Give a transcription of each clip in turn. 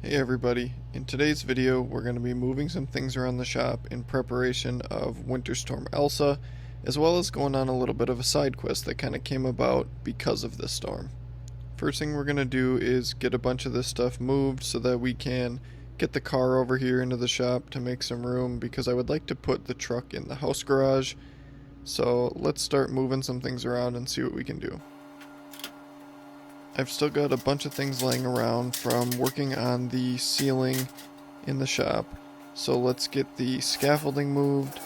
Hey everybody, in today's video we're going to be moving some things around the shop in preparation of Winter Storm Elsa, as well as going on a little bit of a side quest that kind of came about because of this storm. First thing we're going to do is get a bunch of this stuff moved so that we can get the car over here into the shop to make some room, because I would like to put the truck in the house garage. So let's start moving some things around and see what we can do. I've still got a bunch of things laying around from working on the ceiling in the shop. So let's get the scaffolding moved,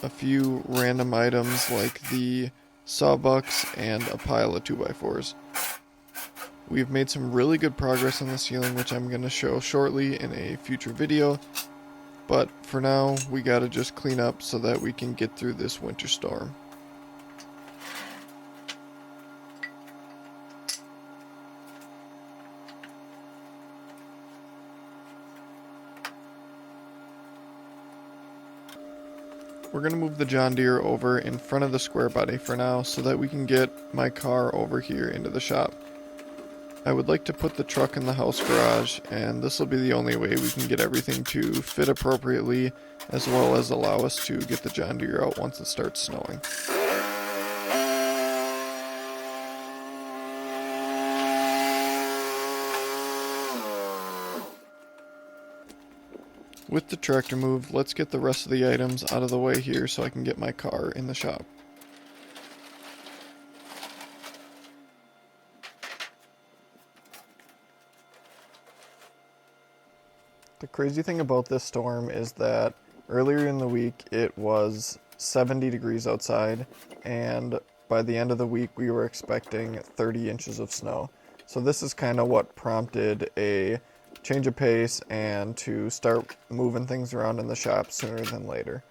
a few random items like the sawbucks, and a pile of 2x4s. We've made some really good progress on the ceiling, which I'm going to show shortly in a future video. But for now, we gotta just clean up so that we can get through this winter storm. We're going to move the John Deere over in front of the square body for now so that we can get my car over here into the shop. I would like to put the truck in the house garage, and this will be the only way we can get everything to fit appropriately, as well as allow us to get the John Deere out once it starts snowing. With the tractor moved, let's get the rest of the items out of the way here so I can get my car in the shop. The crazy thing about this storm is that earlier in the week it was 70 degrees outside, and by the end of the week we were expecting 30 inches of snow. So this is kind of what prompted a change of pace and to start moving things around in the shop sooner than later.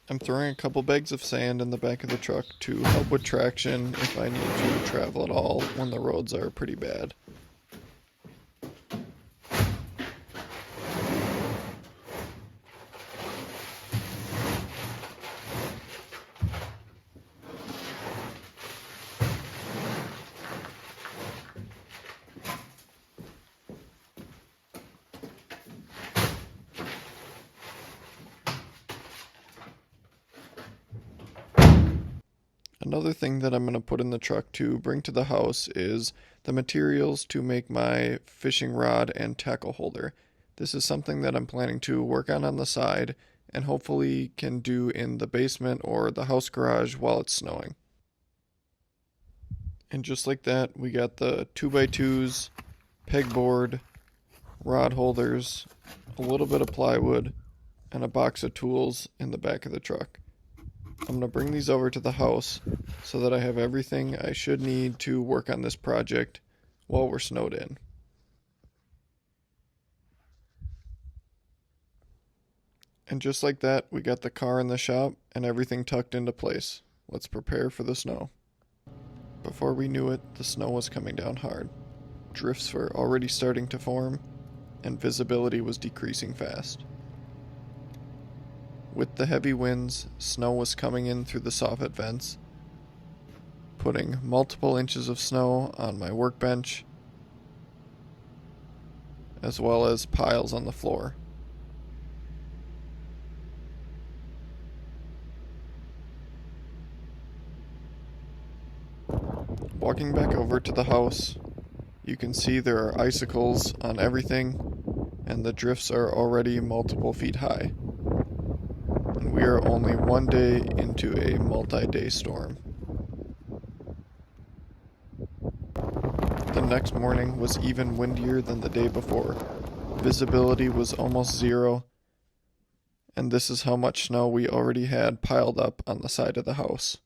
I'm throwing a couple bags of sand in the back of the truck to help with traction if I need to travel at all when the roads are pretty bad. Another thing that I'm going to put in the truck to bring to the house is the materials to make my fishing rod and tackle holder. This is something that I'm planning to work on the side and hopefully can do in the basement or the house garage while it's snowing. And just like that, we got the 2x2s, pegboard, rod holders, a little bit of plywood, and a box of tools in the back of the truck. I'm going to bring these over to the house so that I have everything I should need to work on this project while we're snowed in. And just like that, we got the car in the shop and everything tucked into place. Let's prepare for the snow. Before we knew it, the snow was coming down hard. Drifts were already starting to form, and visibility was decreasing fast. With the heavy winds, snow was coming in through the soffit vents, putting multiple inches of snow on my workbench, as well as piles on the floor. Walking back over to the house, you can see there are icicles on everything, and the drifts are already multiple feet high. And we are only one day into a multi-day storm. The next morning was even windier than the day before. Visibility was almost zero, and this is how much snow we already had piled up on the side of the house.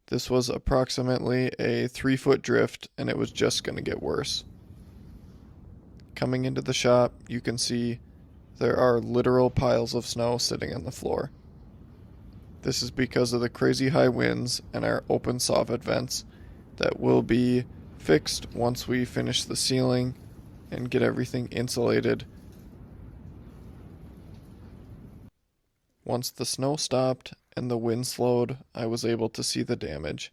This was approximately a 3-foot drift, and it was just going to get worse. Coming into the shop, you can see there are literal piles of snow sitting on the floor. This is because of the crazy high winds and our open soffit vents that will be fixed once we finish the ceiling and get everything insulated. Once the snow stopped and the wind slowed, I was able to see the damage.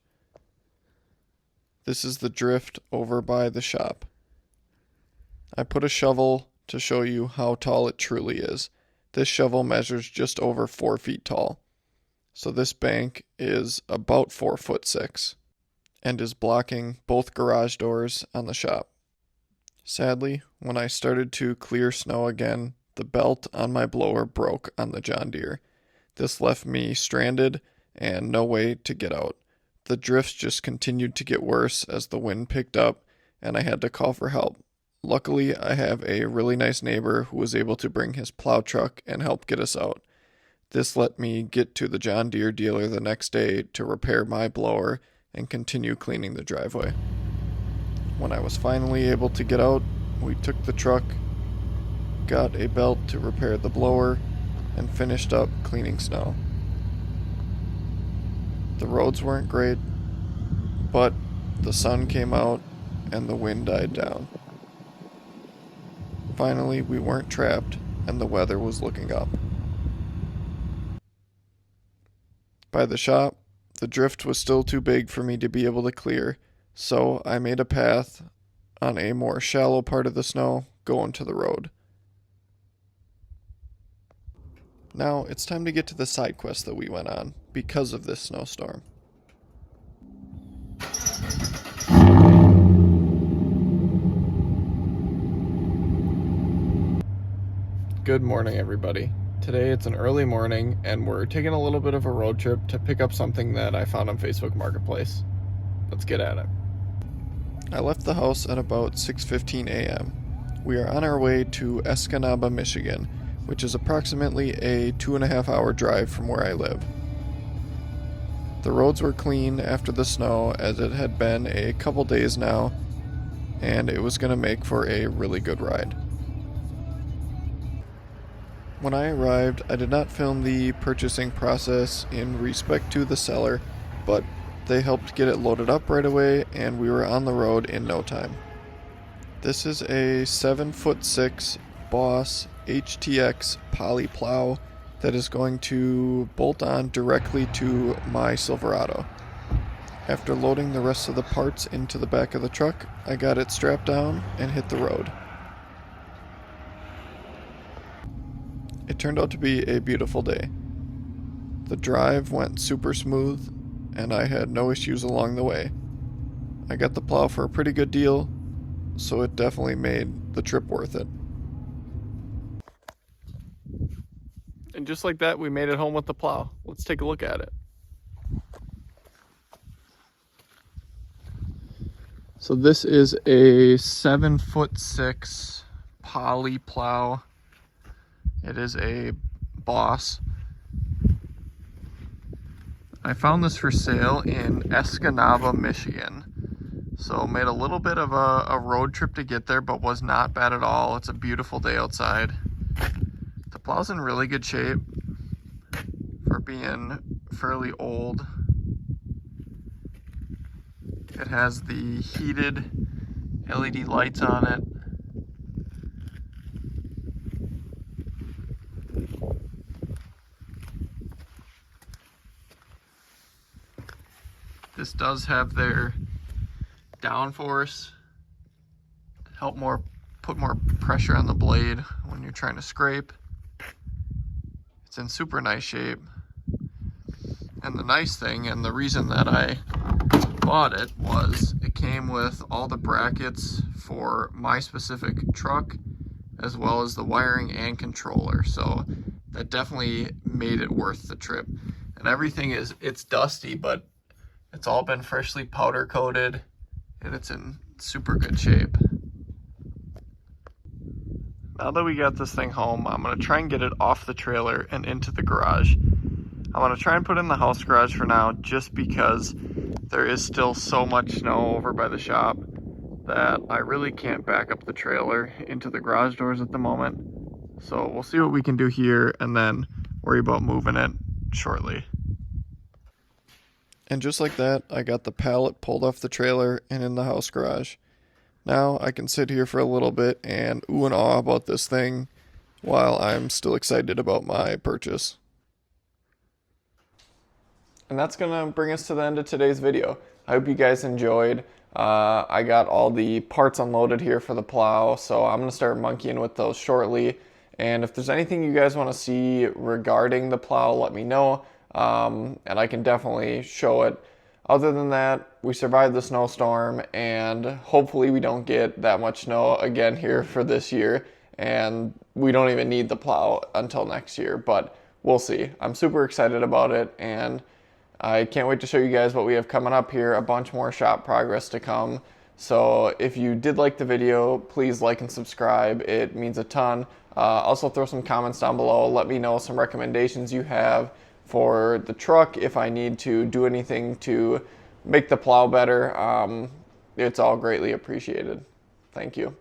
This is the drift over by the shop. I put a shovel to show you how tall it truly is. This shovel measures just over 4 feet tall. So this bank is about 4'6" and is blocking both garage doors on the shop. Sadly, when I started to clear snow again, the belt on my blower broke on the John Deere. This left me stranded and no way to get out. The drifts just continued to get worse as the wind picked up and I had to call for help. Luckily, I have a really nice neighbor who was able to bring his plow truck and help get us out. This let me get to the John Deere dealer the next day to repair my blower and continue cleaning the driveway. When I was finally able to get out, we took the truck, got a belt to repair the blower, and finished up cleaning snow. The roads weren't great, but the sun came out and the wind died down. Finally, we weren't trapped and the weather was looking up. By the shop, the drift was still too big for me to be able to clear, so I made a path on a more shallow part of the snow going to the road. Now it's time to get to the side quest that we went on because of this snowstorm. Good morning, everybody. Today it's an early morning and we're taking a little bit of a road trip to pick up something that I found on Facebook Marketplace. Let's get at it. I left the house at about 6:15 a.m. We are on our way to Escanaba, Michigan, which is approximately a 2.5 hour drive from where I live. The roads were clean after the snow as it had been a couple days now, and it was going to make for a really good ride. When I arrived, I did not film the purchasing process in respect to the seller, but they helped get it loaded up right away and we were on the road in no time. This is a 7'6" Boss HTX poly plow that is going to bolt on directly to my Silverado. After loading the rest of the parts into the back of the truck, I got it strapped down and hit the road. It turned out to be a beautiful day. The drive went super smooth and I had no issues along the way. I got the plow for a pretty good deal, so it definitely made the trip worth it. And just like that, we made it home with the plow. Let's take a look at it. So this is a 7'6" poly plow. It is a Boss. I found this for sale in Escanaba, Michigan. So made a little bit of a road trip to get there, but was not bad at all. It's a beautiful day outside. The plow's in really good shape for being fairly old. It has the heated LED lights on it. This does have their downforce to help put more pressure on the blade when you're trying to scrape. It's in super nice shape. And the nice thing, and the reason that I bought it, was it came with all the brackets for my specific truck, as well as the wiring and controller. So that definitely made it worth the trip. And everything it's dusty, but it's all been freshly powder coated and it's in super good shape. Now that we got this thing home, I'm gonna try and get it off the trailer and into the garage. I'm gonna try and put it in the house garage for now, just because there is still so much snow over by the shop that I really can't back up the trailer into the garage doors at the moment. So we'll see what we can do here and then worry about moving it shortly. And just like that, I got the pallet pulled off the trailer and in the house garage. Now I can sit here for a little bit and ooh and ah about this thing while I'm still excited about my purchase. And that's going to bring us to the end of today's video. I hope you guys enjoyed. I got all the parts unloaded here for the plow, so I'm going to start monkeying with those shortly. And if there's anything you guys want to see regarding the plow, let me know, and I can definitely show it. Other than that, we survived the snowstorm, and hopefully we don't get that much snow again here for this year, and we don't even need the plow until next year, but we'll see. I'm super excited about it, and I can't wait to show you guys what we have coming up here, a bunch more shop progress to come. So if you did like the video, please like and subscribe. It means a ton. Also throw some comments down below. Let me know some recommendations you have for the truck, if I need to do anything to make the plow better. It's all greatly appreciated. Thank you.